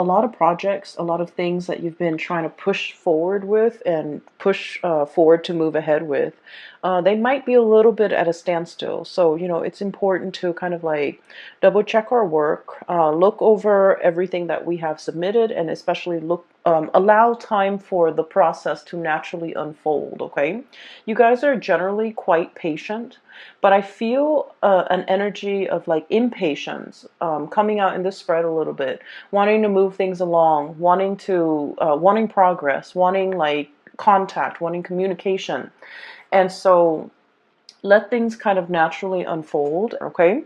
a lot of projects, a lot of things that you've been trying to push forward with and push forward to move ahead with, they might be a little bit at a standstill. So, it's important to kind of like double check our work, look over everything that we have submitted, and especially allow time for the process to naturally unfold, okay? You guys are generally quite patient, but I feel an energy of like impatience coming out in this spread a little bit, wanting to move things along, wanting progress, wanting like contact, wanting communication. And so let things kind of naturally unfold, okay?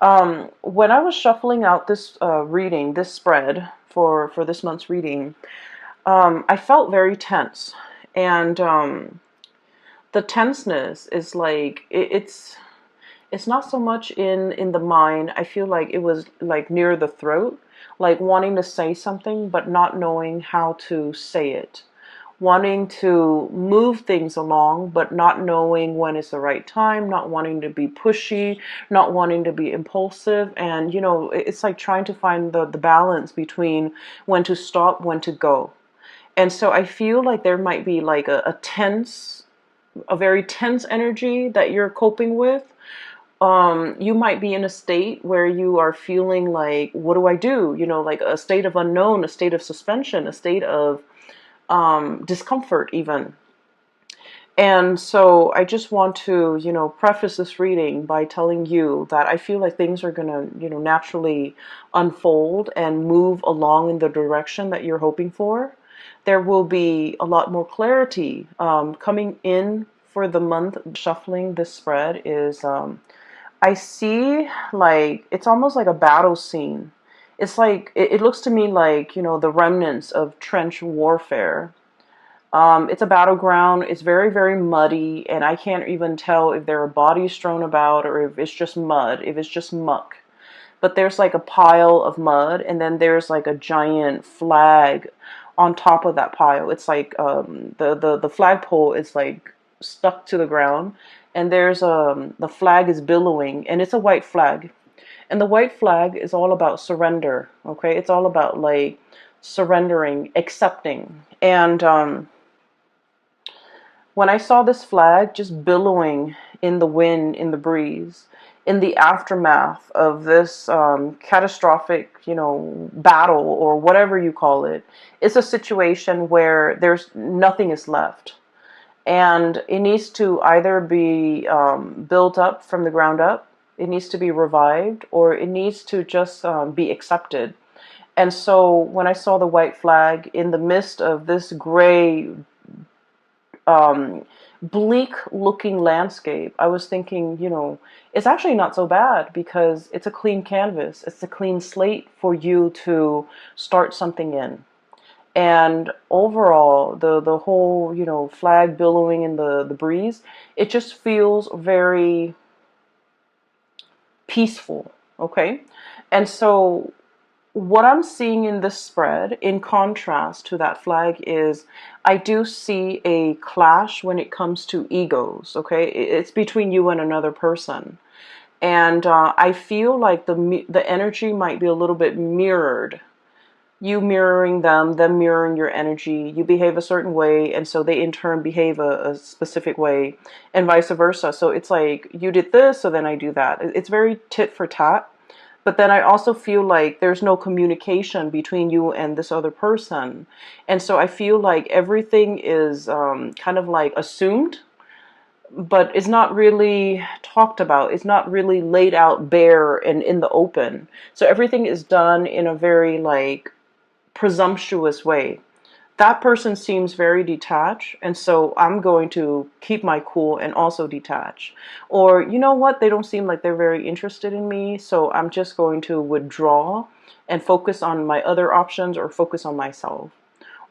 When I was shuffling out this reading, this spread for this month's reading, I felt very tense. And the tenseness is like it's not so much in the mind. I feel like it was like near the throat, like wanting to say something but not knowing how to say it, wanting to move things along but not knowing when is the right time, not wanting to be pushy, not wanting to be impulsive. And it's like trying to find the balance between when to stop, when to go. And so I feel like there might be like a very tense energy that you're coping with. You might be in a state where you are feeling like, what do I do? Like a state of unknown, a state of suspension, a state of discomfort even. And so I just want to, preface this reading by telling you that I feel like things are going to, naturally unfold and move along in the direction that you're hoping for. There will be a lot more clarity coming in for the month. Shuffling this spread is, I see like, it's almost like a battle scene. It's like, it looks to me like, the remnants of trench warfare. It's a battleground. It's very, very muddy, and I can't even tell if there are bodies strewn about or if it's just mud, if it's just muck. But there's like a pile of mud, and then there's like a giant flag on top of that pile. It's like the flagpole is like stuck to the ground, and there's the flag is billowing, and it's a white flag. And the white flag is all about surrender, okay? It's all about like surrendering, accepting. And when I saw this flag just billowing in the wind, in the breeze, in the aftermath of this catastrophic, battle or whatever you call it, it's a situation where there's nothing is left. And it needs to either be built up from the ground up, it needs to be revived, or it needs to just be accepted. And so when I saw the white flag in the midst of this gray, bleak looking landscape, I was thinking, it's actually not so bad because it's a clean canvas. It's a clean slate for you to start something in. And overall, the whole, flag billowing in the breeze, it just feels very peaceful. Okay. And so what I'm seeing in this spread, in contrast to that flag, is I do see a clash when it comes to egos, okay? It's between you and another person. And I feel like the energy might be a little bit mirrored. You mirroring them mirroring your energy. You behave a certain way, and so they in turn behave a specific way, and vice versa. So it's like, you did this, so then I do that. It's very tit for tat. But then I also feel like there's no communication between you and this other person. And so I feel like everything is kind of like assumed, but it's not really talked about. It's not really laid out bare and in the open. So everything is done in a very like presumptuous way. That person seems very detached, and so I'm going to keep my cool and also detach. Or, you know what, they don't seem like they're very interested in me, so I'm just going to withdraw and focus on my other options or focus on myself.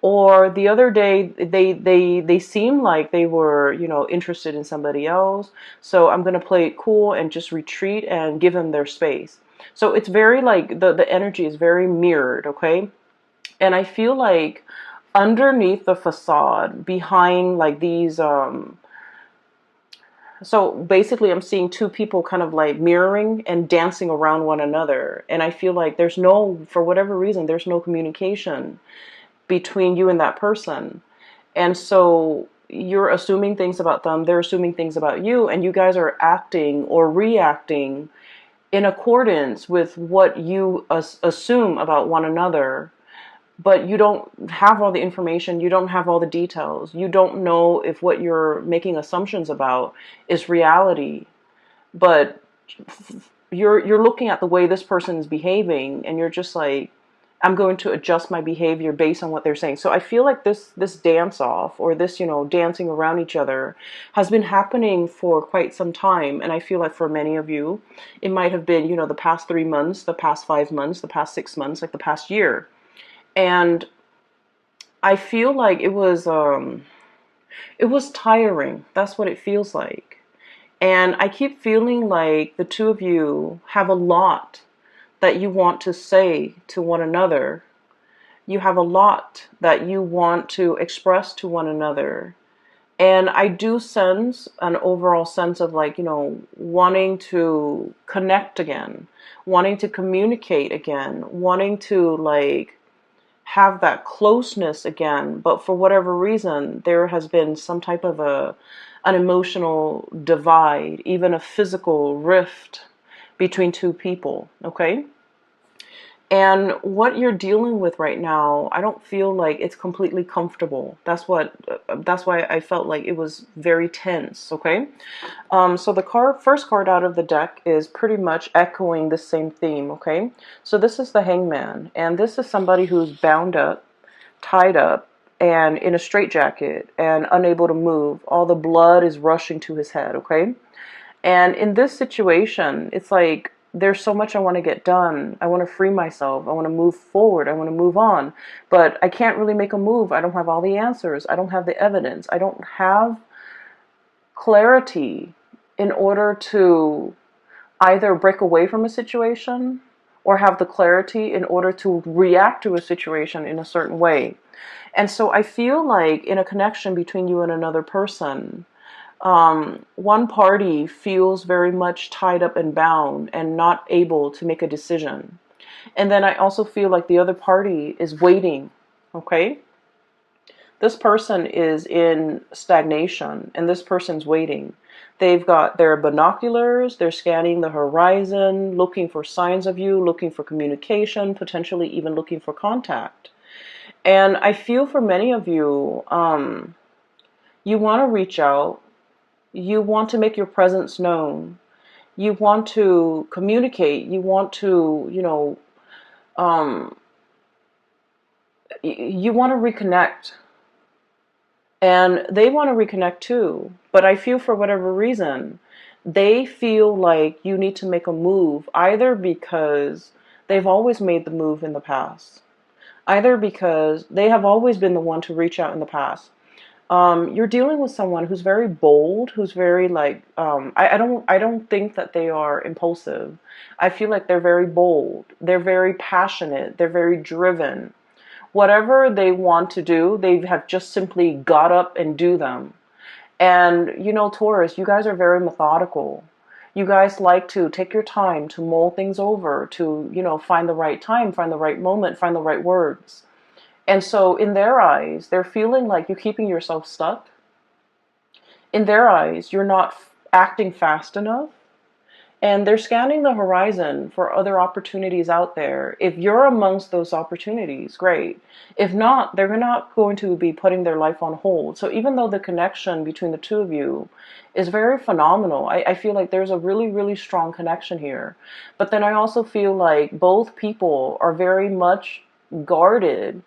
Or the other day, they seem like they were, interested in somebody else, so I'm going to play it cool and just retreat and give them their space. So it's very like, the energy is very mirrored, okay? And I feel like underneath the facade, behind like these So basically I'm seeing two people kind of like mirroring and dancing around one another. And I feel like there's no, for whatever reason, there's no communication between you and that person. And so you're assuming things about them, they're assuming things about you, and you guys are acting or reacting in accordance with what you assume about one another. But you don't have all the information, you don't have all the details, you don't know if what you're making assumptions about is reality. But you're looking at the way this person is behaving, and you're just like, I'm going to adjust my behavior based on what they're saying. So I feel like this dance off, or this, dancing around each other, has been happening for quite some time. And I feel like for many of you, it might have been, the past 3 months, the past 5 months, the past 6 months, like the past year. And I feel like it was tiring. That's what it feels like. And I keep feeling like the two of you have a lot that you want to say to one another. You have a lot that you want to express to one another. And I do sense an overall sense of like, wanting to connect again, wanting to communicate again, wanting to like have that closeness again. But for whatever reason, there has been some type of an emotional divide, even a physical rift between two people. Okay. And what you're dealing with right now, I don't feel like it's completely comfortable. That's why I felt like it was very tense. Okay. So the first card out of the deck is pretty much echoing the same theme. Okay. So this is the Hangman, and this is somebody who's bound up, tied up, and in a straitjacket and unable to move. All the blood is rushing to his head. Okay. And in this situation, it's like there's so much I want to get done. I want to free myself. I want to move forward. I want to move on. But I can't really make a move. I don't have all the answers. I don't have the evidence. I don't have clarity in order to either break away from a situation or have the clarity in order to react to a situation in a certain way. And so I feel like in a connection between you and another person, one party feels very much tied up and bound and not able to make a decision. And then I also feel like the other party is waiting. Okay? This person is in stagnation, and this person's waiting. They've got their binoculars, they're scanning the horizon, looking for signs of you, looking for communication, potentially even looking for contact. And I feel for many of you, you want to reach out, you want to make your presence known, you want to communicate, you want to, you want to reconnect. And they want to reconnect too. But I feel for whatever reason, they feel like you need to make a move, either because they've always made the move in the past, either because they have always been the one to reach out in the past. You're dealing with someone who's very bold, who's very like, I don't think that they are impulsive. I feel like they're very bold. They're very passionate. They're very driven. Whatever they want to do, they have just simply got up and do them. And, Taurus, you guys are very methodical. You guys like to take your time to mull things over, to, find the right time, find the right moment, find the right words. And so in their eyes, they're feeling like you're keeping yourself stuck. In their eyes, you're not acting fast enough. And they're scanning the horizon for other opportunities out there. If you're amongst those opportunities, great. If not, they're not going to be putting their life on hold. So even though the connection between the two of you is very phenomenal, I feel like there's a really, really strong connection here. But then I also feel like both people are very much guarded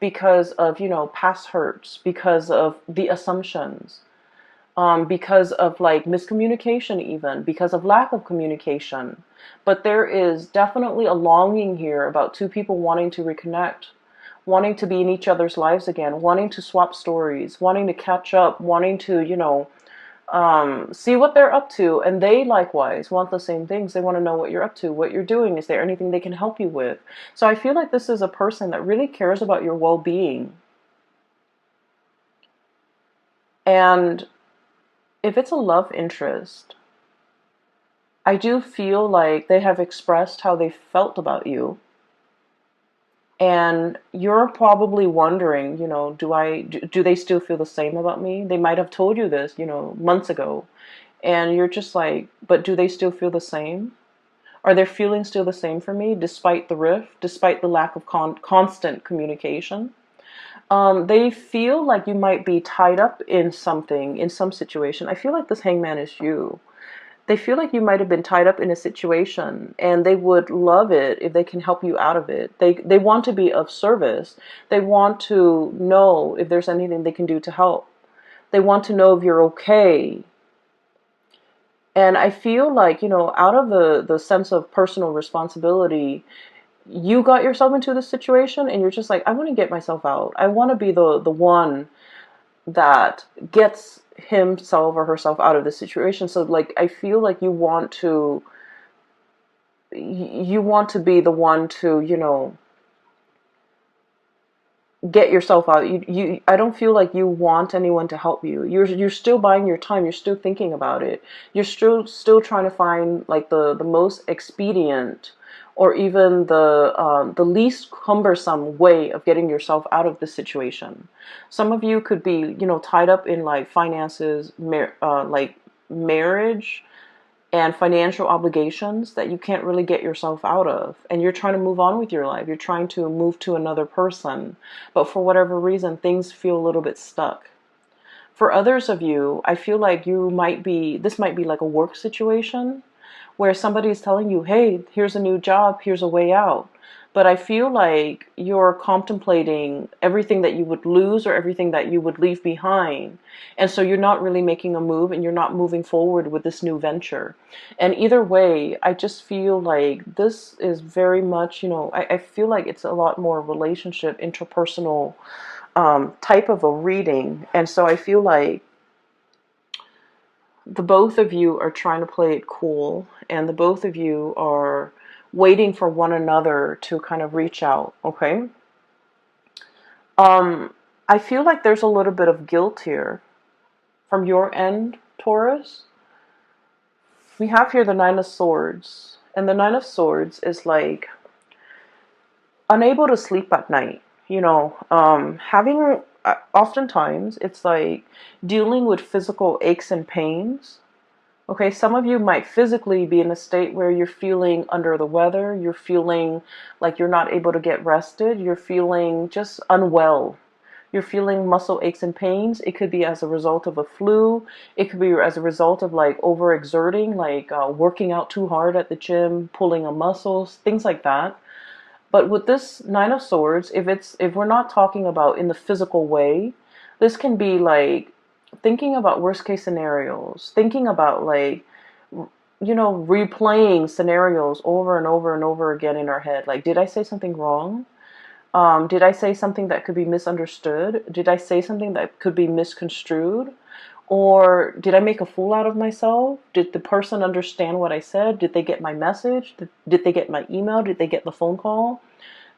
because of, past hurts, because of the assumptions. Because of like miscommunication, even because of lack of communication. But there is definitely a longing here about two people wanting to reconnect, wanting to be in each other's lives again, wanting to swap stories, wanting to catch up, wanting to, see what they're up to. And they likewise want the same things. They want to know what you're up to, what you're doing. Is there anything they can help you with? So I feel like this is a person that really cares about your well-being. And if it's a love interest, I do feel like they have expressed how they felt about you. And you're probably wondering, do they still feel the same about me? They might have told you this, months ago. And you're just like, but do they still feel the same? Are their feelings still the same for me, despite the rift, despite the lack of constant communication? They feel like you might be tied up in something, in some situation. I feel like this hangman is you. They feel like you might have been tied up in a situation, and they would love it if they can help you out of it. They want to be of service. They want to know if there's anything they can do to help. They want to know if you're okay. And I feel like, out of the sense of personal responsibility, you got yourself into this situation and you're just like, I want to get myself out. I want to be the one that gets himself or herself out of the situation. So like, I feel like you want to be the one to, get yourself out. I don't feel like you want anyone to help you. You're still buying your time. You're still thinking about it. You're still trying to find like the most expedient, or even the least cumbersome way of getting yourself out of the situation. Some of you could be, tied up in like finances, like marriage and financial obligations that you can't really get yourself out of. And you're trying to move on with your life. You're trying to move to another person. But for whatever reason, things feel a little bit stuck. For others of you, I feel like this might be like a work situation where somebody is telling you, hey, here's a new job, here's a way out. But I feel like you're contemplating everything that you would lose or everything that you would leave behind. And so you're not really making a move and you're not moving forward with this new venture. And either way, I just feel like this is very much, I feel like it's a lot more relationship, interpersonal type of a reading. And so I feel like the both of you are trying to play it cool, and the both of you are waiting for one another to kind of reach out, okay? I feel like there's a little bit of guilt here from your end, Taurus. We have here the Nine of Swords, and the Nine of Swords is like unable to sleep at night, having oftentimes it's like dealing with physical aches and pains. Okay, some of you might physically be in a state where you're feeling under the weather, you're feeling like you're not able to get rested, you're feeling just unwell. You're feeling muscle aches and pains. It could be as a result of a flu. It could be as a result of like overexerting, like working out too hard at the gym, pulling on muscles, things like that. But with this Nine of Swords, if we're not talking about in the physical way, this can be like thinking about worst case scenarios, thinking about like, replaying scenarios over and over and over again in our head. Like, did I say something wrong? Did I say something that could be misunderstood? Did I say something that could be misconstrued? Or did I make a fool out of myself? Did the person understand what I said? Did they get my message? Did they get my email? Did they get the phone call?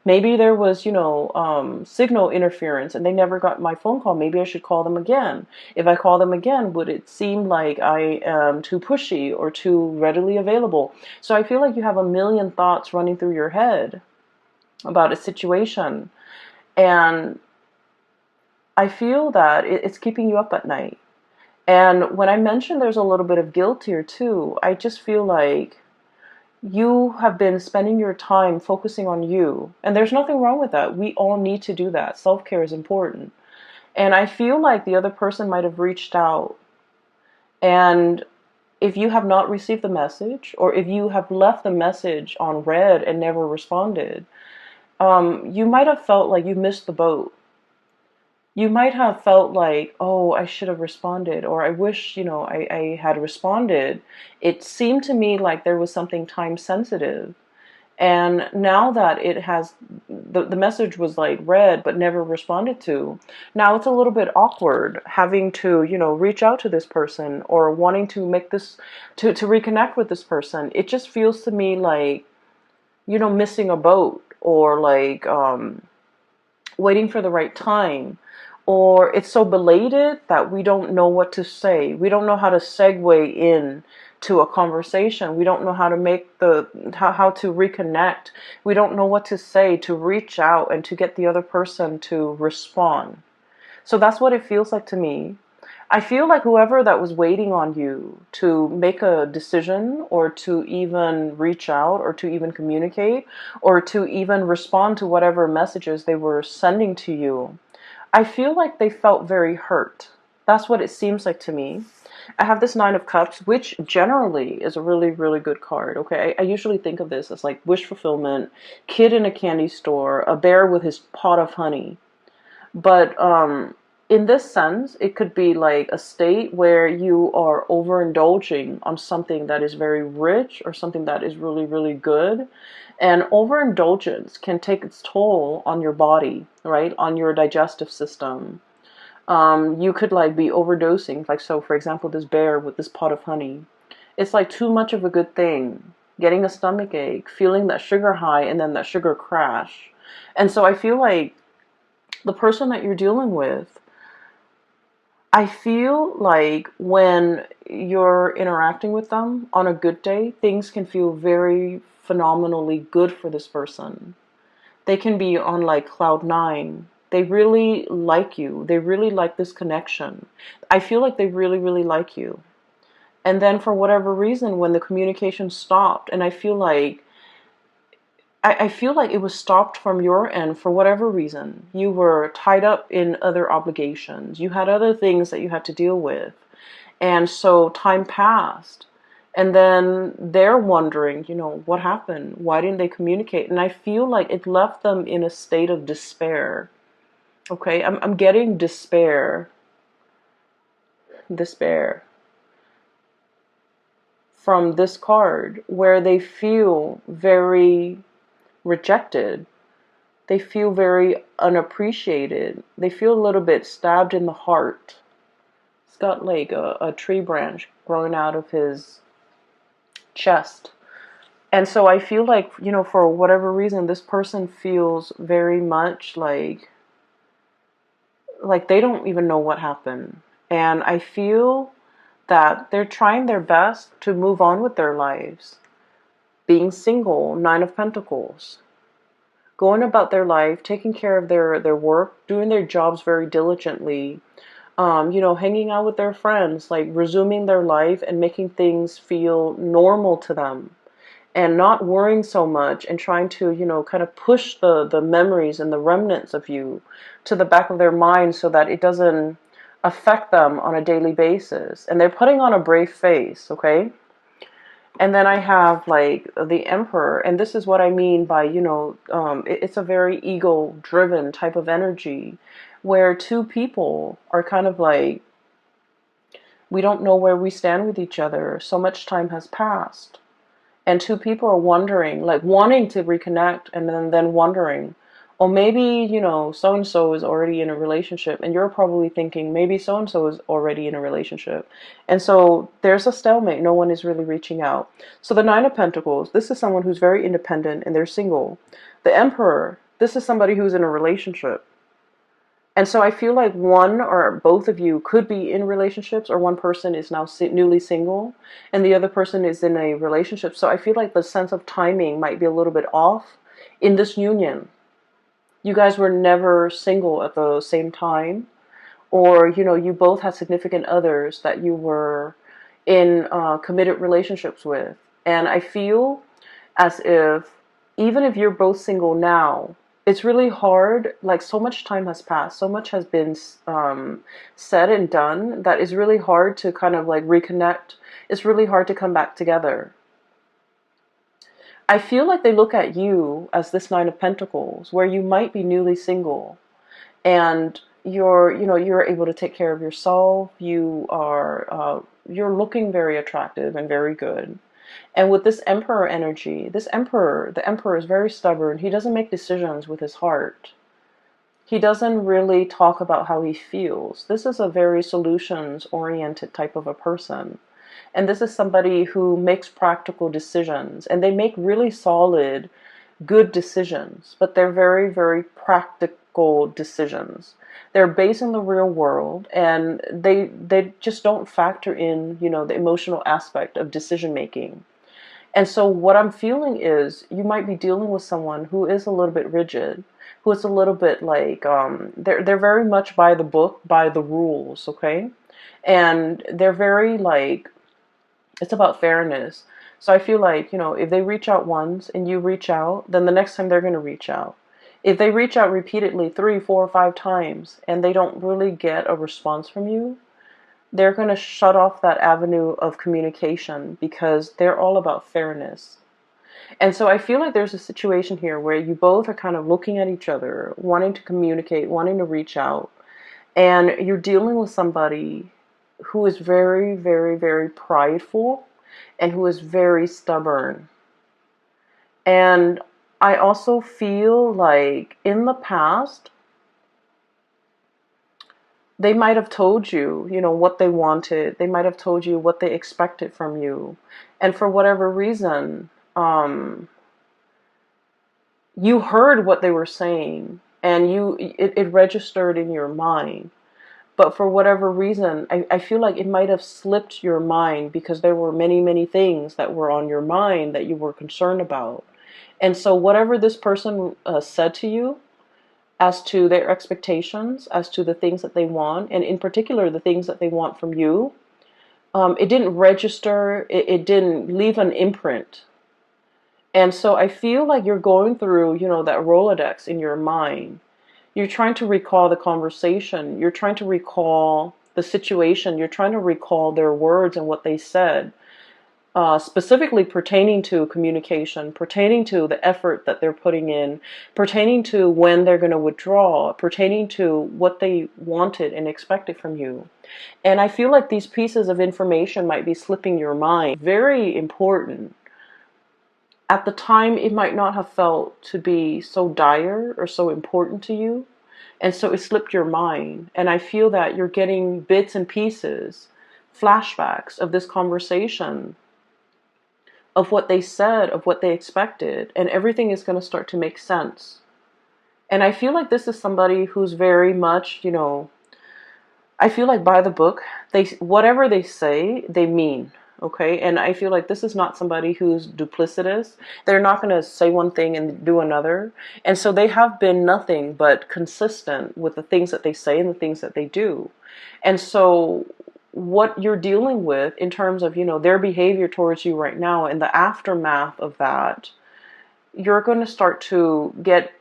Maybe there was, signal interference and they never got my phone call. Maybe I should call them again. If I call them again, would it seem like I am too pushy or too readily available? So I feel like you have a million thoughts running through your head about a situation. And I feel that it's keeping you up at night. And when I mentioned there's a little bit of guilt here too, I just feel like you have been spending your time focusing on you. And there's nothing wrong with that. We all need to do that. Self-care is important. And I feel like the other person might have reached out. And if you have not received the message, or if you have left the message on read and never responded, you might have felt like you missed the boat. You might have felt like, oh, I should have responded, or I wish, I had responded. It seemed to me like there was something time sensitive. And now that it has, the message was like read but never responded to, now it's a little bit awkward having to, reach out to this person or wanting to make this, to reconnect with this person. It just feels to me like, missing a boat, or like waiting for the right time, or it's so belated that we don't know what to say. We don't know how to segue in to a conversation. We don't know how to make how to reconnect. We don't know what to say to reach out and to get the other person to respond. So that's what it feels like to me. I feel like whoever that was waiting on you to make a decision or to even reach out or to even communicate or to even respond to whatever messages they were sending to you, I feel like they felt very hurt. That's what it seems like to me. I have this Nine of Cups, which generally is a really, really good card. Okay, I usually think of this as like wish fulfillment, kid in a candy store, a bear with his pot of honey. But in this sense, it could be like a state where you are overindulging on something that is very rich or something that is really, really good. And overindulgence can take its toll on your body, right? On your digestive system. You could like be overdosing. Like, so for example, this bear with this pot of honey. It's like too much of a good thing. Getting a stomach ache, feeling that sugar high and then that sugar crash. And so I feel like the person that you're dealing with, I feel like when you're interacting with them on a good day, things can feel very phenomenally good for this person. They can be on like cloud nine. They really like you. They really like this connection. I feel like they really, really like you. And then for whatever reason, when the communication stopped, and I feel like it was stopped from your end for whatever reason. You were tied up in other obligations. You had other things that you had to deal with. And so time passed. And then they're wondering, what happened? Why didn't they communicate? And I feel like it left them in a state of despair. Okay, I'm getting despair. Despair from this card where they feel very rejected. They feel very unappreciated. They feel a little bit stabbed in the heart. He's got like a tree branch growing out of his chest. And so I feel like, for whatever reason, this person feels very much like they don't even know what happened. And I feel that they're trying their best to move on with their lives. Being single, Nine of Pentacles. Going about their life, taking care of their work, doing their jobs very diligently, hanging out with their friends, like resuming their life and making things feel normal to them and not worrying so much and trying to, kind of push the memories and the remnants of you to the back of their mind so that it doesn't affect them on a daily basis. And they're putting on a brave face, okay? And then I have like the Emperor, and this is what I mean by, it's a very ego-driven type of energy where two people are kind of like, we don't know where we stand with each other. So much time has passed. And two people are wondering, like wanting to reconnect and then wondering, oh, maybe, so-and-so is already in a relationship. And you're probably thinking, maybe so-and-so is already in a relationship. And so there's a stalemate. No one is really reaching out. So the Nine of Pentacles, this is someone who's very independent and they're single. The Emperor, this is somebody who's in a relationship. And so I feel like one or both of you could be in relationships, or one person is now newly single and the other person is in a relationship. So I feel like the sense of timing might be a little bit off in this union. You guys were never single at the same time, or, you both had significant others that you were in committed relationships with. And I feel as if, even if you're both single now, it's really hard, like so much time has passed, so much has been said and done that it's really hard to kind of like reconnect. It's really hard to come back together. I feel like they look at you as this Nine of Pentacles, where you might be newly single and you're able to take care of yourself. You're looking very attractive and very good. And with this Emperor energy, the Emperor is very stubborn. He doesn't make decisions with his heart. He doesn't really talk about how he feels. This is a very solutions-oriented type of a person. And this is somebody who makes practical decisions. And they make really solid, good decisions. But they're very, very practical decisions. They're based in the real world, and they just don't factor in, the emotional aspect of decision making. And so what I'm feeling is you might be dealing with someone who is a little bit rigid, who is a little bit like they're very much by the book, by the rules, okay? And they're very like, it's about fairness. So I feel like, if they reach out once and you reach out, then the next time they're going to reach out. If they reach out repeatedly 3, 4, 5 times and they don't really get a response from you, they're going to shut off that avenue of communication because they're all about fairness. And so I feel like there's a situation here where you both are kind of looking at each other, wanting to communicate, wanting to reach out, and you're dealing with somebody who is very, very, very prideful and who is very stubborn. And I also feel like in the past, they might have told you, what they wanted. They might have told you what they expected from you. And for whatever reason, you heard what they were saying and it registered in your mind. But for whatever reason, I feel like it might have slipped your mind because there were many, many things that were on your mind that you were concerned about. And so whatever this person said to you, as to their expectations, as to the things that they want, and in particular the things that they want from you, it didn't register, it didn't leave an imprint. And so I feel like you're going through, that Rolodex in your mind. You're trying to recall the conversation. You're trying to recall the situation. You're trying to recall their words and what they said. Specifically pertaining to communication, pertaining to the effort that they're putting in, pertaining to when they're going to withdraw, pertaining to what they wanted and expected from you. And I feel like these pieces of information might be slipping your mind. Very important. At the time, it might not have felt to be so dire or so important to you. And so it slipped your mind. And I feel that you're getting bits and pieces, flashbacks of this conversation, of what they said, of what they expected, and everything is going to start to make sense. And I feel like this is somebody who's very much, I feel like by the book, whatever they say, they mean. Okay, and I feel like this is not somebody who's duplicitous. They're not going to say one thing and do another. And so they have been nothing but consistent with the things that they say and the things that they do. And so what you're dealing with in terms of, their behavior towards you right now and the aftermath of that, you're going to start to get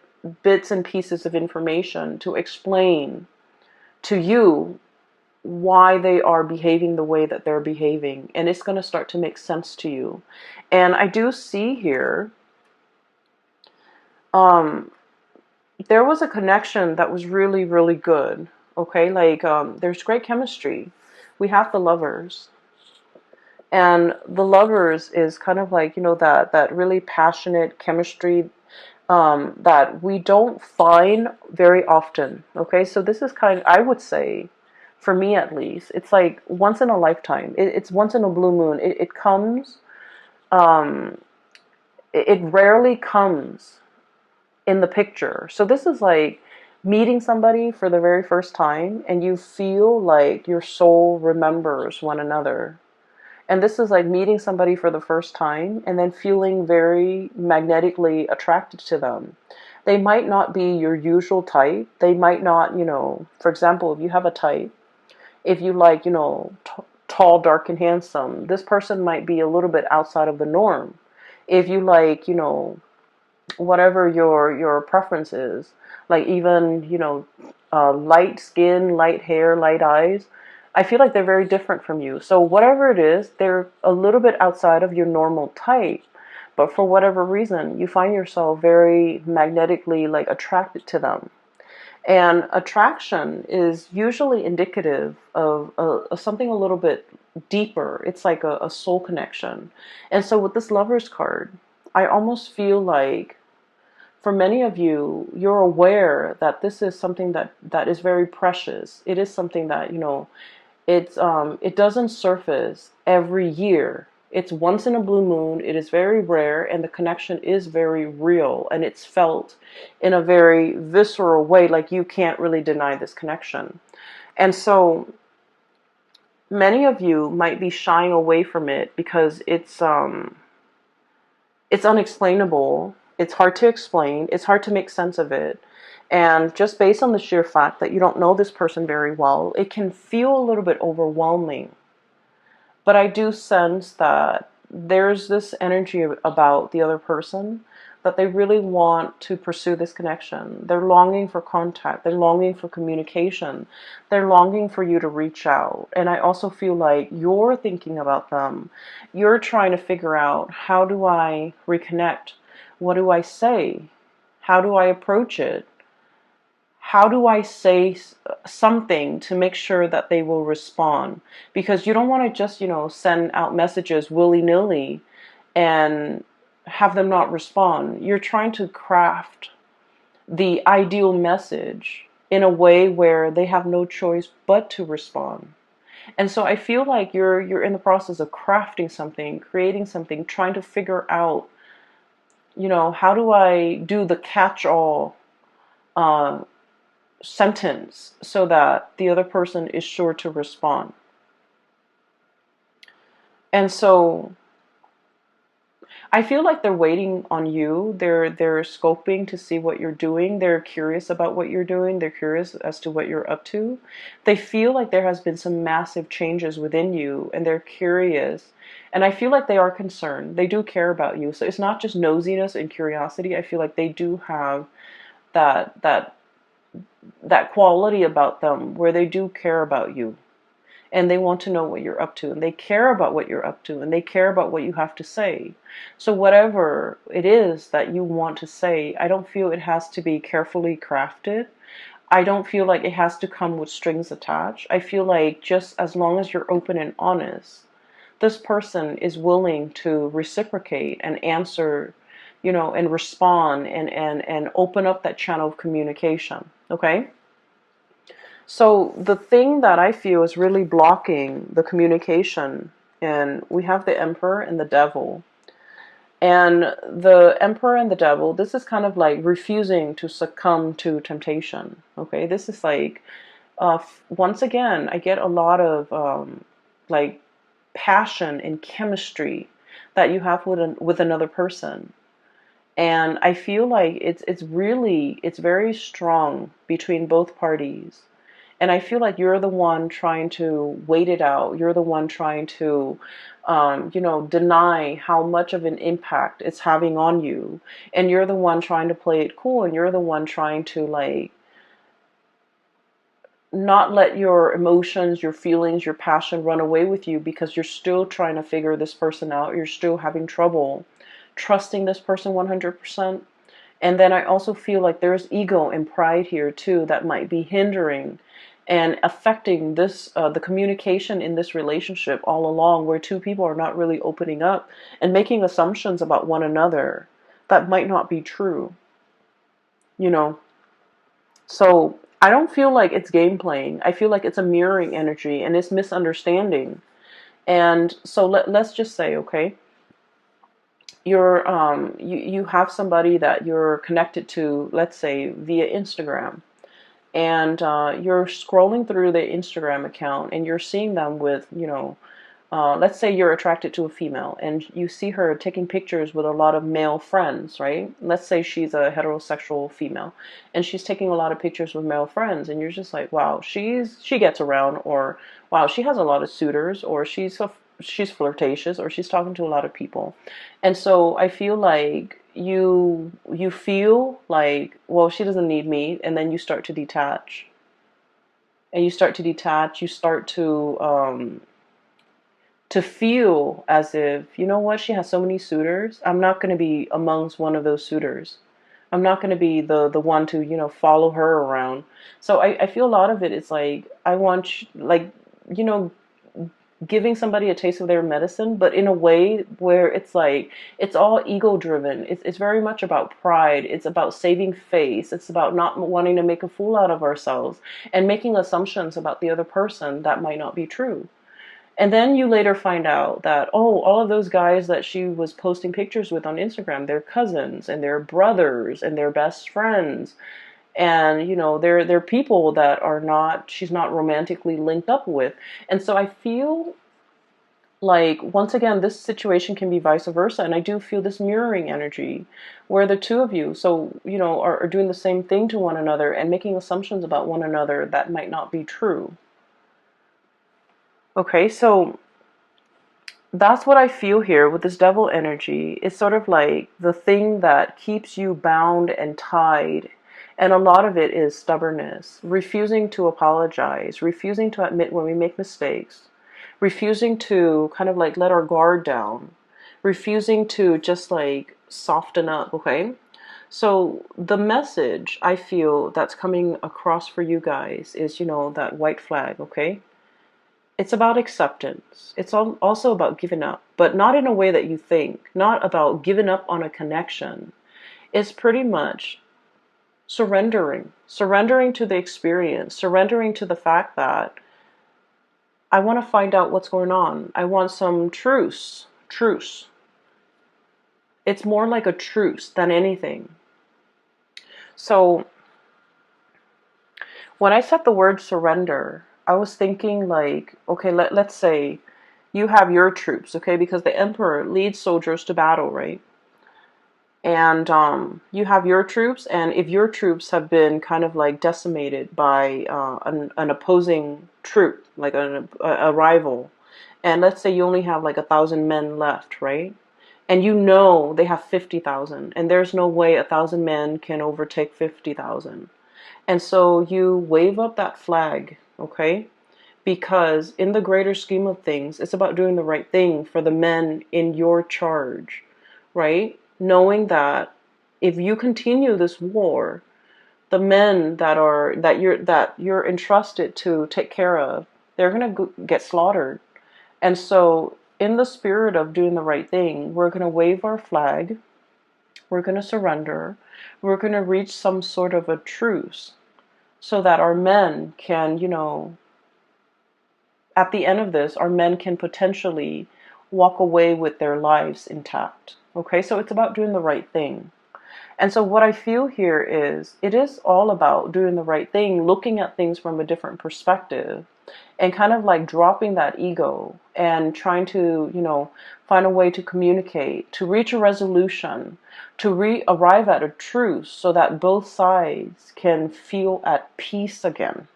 bits and pieces of information to explain to you why they are behaving the way that they're behaving. And it's going to start to make sense to you. And I do see here, there was a connection that was really, really good. Okay, like there's great chemistry. We have the lovers. And the lovers is kind of like, that really passionate chemistry that we don't find very often. Okay, so this is I would say, for me at least, it's like once in a lifetime. It's once in a blue moon. It comes, it rarely comes in the picture. So this is like meeting somebody for the very first time and you feel like your soul remembers one another. And this is like meeting somebody for the first time and then feeling very magnetically attracted to them. They might not be your usual type. They might not, for example, if you have a type, if you like, tall, dark, and handsome, this person might be a little bit outside of the norm. If you like, whatever your preference is, like even, light skin, light hair, light eyes, I feel like they're very different from you. So whatever it is, they're a little bit outside of your normal type. But for whatever reason, you find yourself very magnetically like attracted to them. And attraction is usually indicative of something a little bit deeper. It's like a soul connection. And so with this Lover's card, I almost feel like for many of you, you're aware that this is something that is very precious. It is something that, it doesn't surface every year. It's once in a blue moon. It is very rare, and the connection is very real, and it's felt in a very visceral way. Like you can't really deny this connection. And so many of you might be shying away from it because it's unexplainable. It's hard to explain. It's hard to make sense of it. And just based on the sheer fact that you don't know this person very well, it can feel a little bit overwhelming. But I do sense that there's this energy about the other person that they really want to pursue this connection. They're longing for contact. They're longing for communication. They're longing for you to reach out. And I also feel like you're thinking about them. You're trying to figure out, how do I reconnect? What do I say? How do I approach it? How do I say something to make sure that they will respond? Because you don't want to just, send out messages willy-nilly and have them not respond. You're trying to craft the ideal message in a way where they have no choice but to respond. And so I feel like you're in the process of crafting something, creating something, trying to figure out, how do I do the catch-all sentence so that the other person is sure to respond. And so I feel like they're waiting on you. They're scoping to see what you're doing. They're curious about what you're doing. They're curious as to what you're up to. They feel like there has been some massive changes within you, and they're curious. And I feel like they are concerned. They do care about you. So it's not just nosiness and curiosity. I feel like they do have that quality about them where they do care about you, and they want to know what you're up to, and they care about what you're up to, and they care about what you have to say. So whatever it is that you want to say, I don't feel it has to be carefully crafted. I don't feel like it has to come with strings attached. I feel like just as long as you're open and honest, this person is willing to reciprocate and answer, and respond and open up that channel of communication. Okay? So the thing that I feel is really blocking the communication, and we have the Emperor and the Devil. And the Emperor and the Devil, this is kind of like refusing to succumb to temptation. Okay? This is like, once again, I get a lot of like passion and chemistry that you have with another person. And I feel like it's very strong between both parties. And I feel like you're the one trying to wait it out. You're the one trying to, deny how much of an impact it's having on you. And you're the one trying to play it cool. And you're the one trying to, like, not let your emotions, your feelings, your passion run away with you, because you're still trying to figure this person out. You're still having trouble trusting this person 100%. And then I also feel like there's ego and pride here too that might be hindering and affecting this the communication in this relationship all along, where two people are not really opening up and making assumptions about one another that might not be true. You know, so I don't feel like it's game playing. I feel like it's a mirroring energy and it's misunderstanding. And so let's just say, okay, you have somebody that you're connected to, let's say via Instagram, and you're scrolling through the Instagram account and you're seeing them with, let's say you're attracted to a female and you see her taking pictures with a lot of male friends, right? Let's say she's a heterosexual female and she's taking a lot of pictures with male friends, and you're just like, wow, she gets around, or wow, she has a lot of suitors, or she's flirtatious, or she's talking to a lot of people. And so I feel like you feel like, well, she doesn't need me, and then you start to detach. And you start to detach, you start to feel as if, you know what, she has so many suitors, I'm not going to be amongst one of those suitors. I'm not going to be the one to, follow her around. So I feel a lot of it is like, I want, like, giving somebody a taste of their medicine, but in a way where it's like, it's all ego driven. It's very much about pride. It's about saving face. It's about not wanting to make a fool out of ourselves and making assumptions about the other person that might not be true. And then you later find out that, oh, all of those guys that she was posting pictures with on Instagram, they're cousins and they're brothers and they're best friends. And, you know, they're people that are not, she's not romantically linked up with. And so I feel like, once again, this situation can be vice versa. And I do feel this mirroring energy where the two of you, so, you know, are doing the same thing to one another and making assumptions about one another that might not be true. Okay, so that's what I feel here with this devil energy. It's sort of like the thing that keeps you bound and tied. And a lot of it is stubbornness, refusing to apologize, refusing to admit when we make mistakes, refusing to kind of like let our guard down, refusing to just like soften up, okay? So the message I feel that's coming across for you guys is, you know, that white flag, okay? It's about acceptance. It's also about giving up, but not in a way that you think, not about giving up on a connection. It's pretty much surrendering to the experience, surrendering to the fact that I want to find out what's going on. I want some truce. It's more like a truce than anything. So when I said the word surrender, I was thinking like, okay, let's say you have your troops, okay, because the emperor leads soldiers to battle, right? And you have your troops, and if your troops have been kind of like decimated by an opposing troop, like a rival, and let's say you only have like 1,000 men left, right? And you know they have 50,000, and there's no way 1,000 men can overtake 50,000. And so you wave up that flag, okay? Because in the greater scheme of things, it's about doing the right thing for the men in your charge, right? Knowing that if you continue this war, the men that you're entrusted to take care of, they're going to get slaughtered. And so in the spirit of doing the right thing, we're going to wave our flag, we're going to surrender, we're going to reach some sort of a truce so that our men can, you know, at the end of this, our men can potentially walk away with their lives intact. Okay, so it's about doing the right thing. And so what I feel here is it is all about doing the right thing, looking at things from a different perspective, and kind of like dropping that ego and trying to, you know, find a way to communicate, to reach a resolution, to arrive at a truce so that both sides can feel at peace again.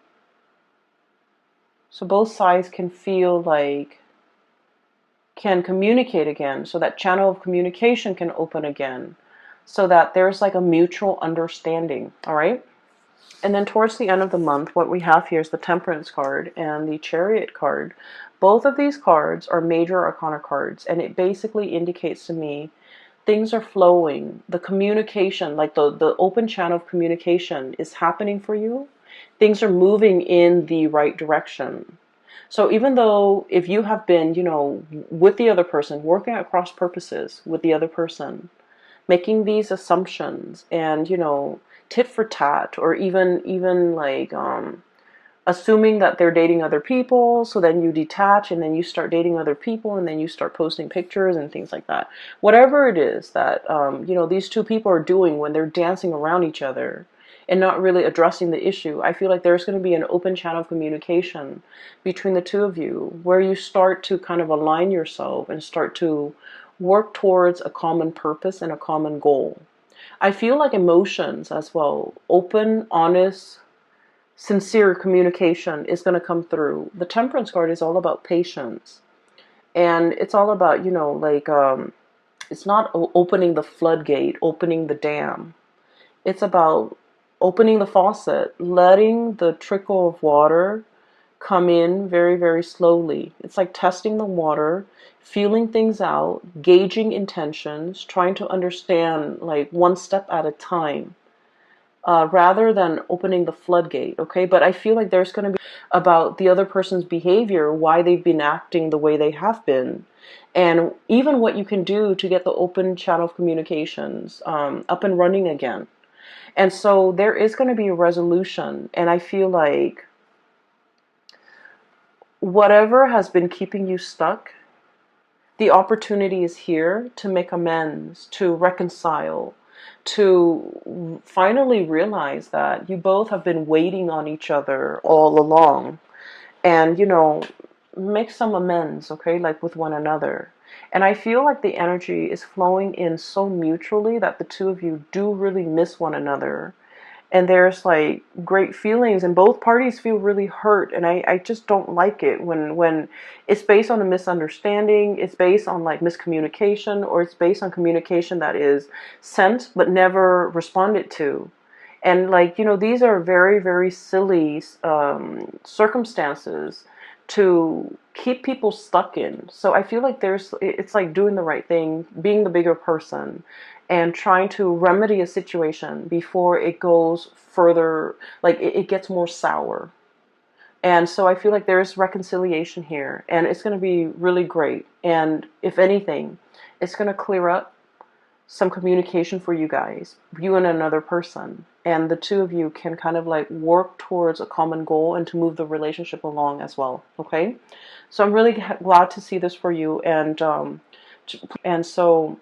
So both sides can feel like, can communicate again, so that channel of communication can open again, so that there's like a mutual understanding, all right? And then towards the end of the month, what we have here is the Temperance card and the Chariot card. Both of these cards are major arcana cards, and it basically indicates to me things are flowing. The communication, like the open channel of communication is happening for you. Things are moving in the right direction. So even though if you have been, you know, with the other person, working at cross purposes with the other person, making these assumptions and, you know, tit for tat, or even like assuming that they're dating other people, so then you detach and then you start dating other people and then you start posting pictures and things like that. Whatever it is that you know, these two people are doing when they're dancing around each other and not really addressing the issue, I feel like there's going to be an open channel of communication between the two of you where you start to kind of align yourself and start to work towards a common purpose and a common goal. I feel like emotions as well, open, honest, sincere communication is going to come through. The Temperance card is all about patience. And it's all about, you know, like, it's not opening the floodgate, opening the dam. It's about opening the faucet, letting the trickle of water come in very, very slowly. It's like testing the water, feeling things out, gauging intentions, trying to understand like one step at a time. Rather than opening the floodgate, okay? But I feel like there's going to be about the other person's behavior, why they've been acting the way they have been, and even what you can do to get the open channel of communications up and running again. And so there is going to be a resolution, and I feel like whatever has been keeping you stuck, the opportunity is here to make amends, to reconcile, to finally realize that you both have been waiting on each other all along. And, make some amends, okay, like with one another. And I feel like the energy is flowing in so mutually that the two of you do really miss one another, and there's like great feelings and both parties feel really hurt, and I just don't like it when it's based on a misunderstanding, it's based on like miscommunication, or it's based on communication that is sent but never responded to. And like, these are very, very silly circumstances to keep people stuck in. So I feel like it's like doing the right thing, being the bigger person, and trying to remedy a situation before it goes further, like it gets more sour. And so I feel like there's reconciliation here, and it's going to be really great. And if anything, it's going to clear up some communication for you guys, you and another person, and the two of you can kind of like work towards a common goal and to move the relationship along as well. Okay, so I'm really glad to see this for you, and so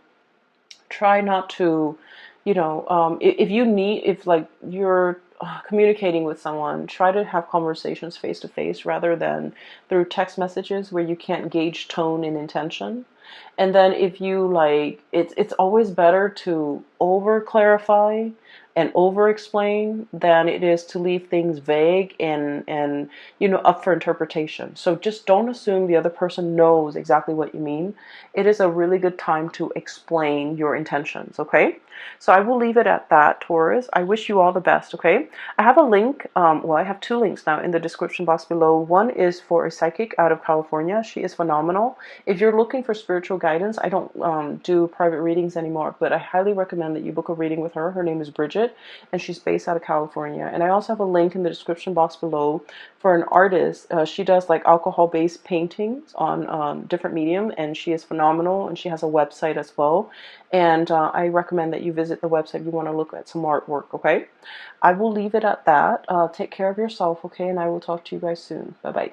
try not to, if you need, if like you're communicating with someone, try to have conversations face to face rather than through text messages where you can't gauge tone and intention. And then if you like, it's always better to over clarify and over explain than it is to leave things vague and up for interpretation. So just don't assume the other person knows exactly what you mean. It is a really good time to explain your intentions, okay? So I will leave it at that, Taurus. I wish you all the best, okay? I have a link, well, I have two links now in the description box below. One is for a psychic out of California. She is phenomenal. If you're looking for spiritual guidance, I don't do private readings anymore, but I highly recommend that you book a reading with her. Her name is Bridget, and she's based out of California. And I also have a link in the description box below for an artist. She does like alcohol-based paintings on different medium, and she is phenomenal, and she has a website as well. And I recommend that you visit the website if you want to look at some artwork, okay? I will leave it at that. Take care of yourself, okay? And I will talk to you guys soon. Bye-bye.